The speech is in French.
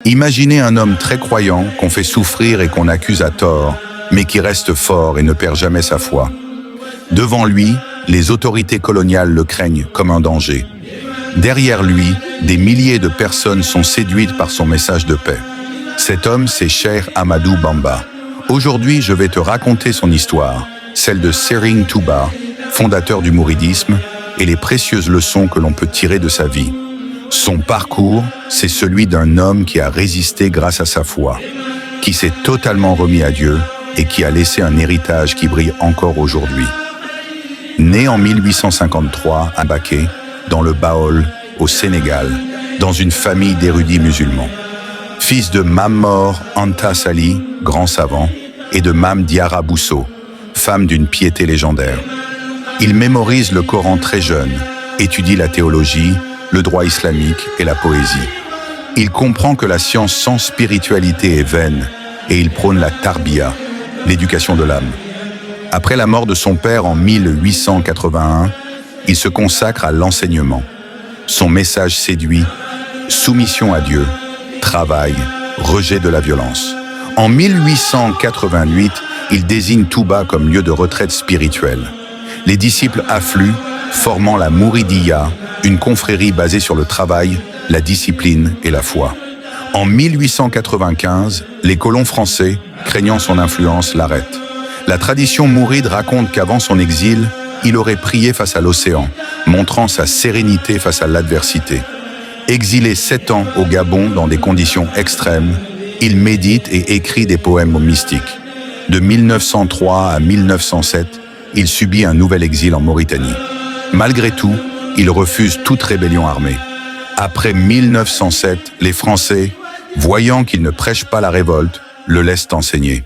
Imaginez un homme très croyant qu'on fait souffrir et qu'on accuse à tort, mais qui reste fort et ne perd jamais sa foi. Devant lui, les autorités coloniales le craignent comme un danger. Derrière lui, des milliers de personnes sont séduites par son message de paix. Cet homme, c'est Cheikh Ahmadou Bamba. Aujourd'hui, je vais te raconter son histoire, celle de Serigne Touba, fondateur du mouridisme, et les précieuses leçons que l'on peut tirer de sa vie. Son parcours, c'est celui d'un homme qui a résisté grâce à sa foi, qui s'est totalement remis à Dieu et qui a laissé un héritage qui brille encore aujourd'hui. Né en 1853 à Mbacké, dans le Baol, au Sénégal, dans une famille d'érudits musulmans. Fils de Mame Mor Anta Sali, grand savant, et de Mame Diarra Bousso, femme d'une piété légendaire. Il mémorise le Coran très jeune, étudie la théologie, le droit islamique et la poésie. Il comprend que la science sans spiritualité est vaine et il prône la tarbiya, l'éducation de l'âme. Après la mort de son père en 1881, il se consacre à l'enseignement. Son message séduit, soumission à Dieu, travail, rejet de la violence. En 1888, il désigne Touba comme lieu de retraite spirituelle. Les disciples affluent, formant la Mouridiya, une confrérie basée sur le travail, la discipline et la foi. En 1895, les colons français, craignant son influence, l'arrêtent. La tradition mouride raconte qu'avant son exil, il aurait prié face à l'océan, montrant sa sérénité face à l'adversité. Exilé 7 ans au Gabon dans des conditions extrêmes, il médite et écrit des poèmes mystiques. De 1903 à 1907, il subit un nouvel exil en Mauritanie. Malgré tout, il refuse toute rébellion armée. Après 1907, les Français, voyant qu'il ne prêche pas la révolte, le laissent enseigner.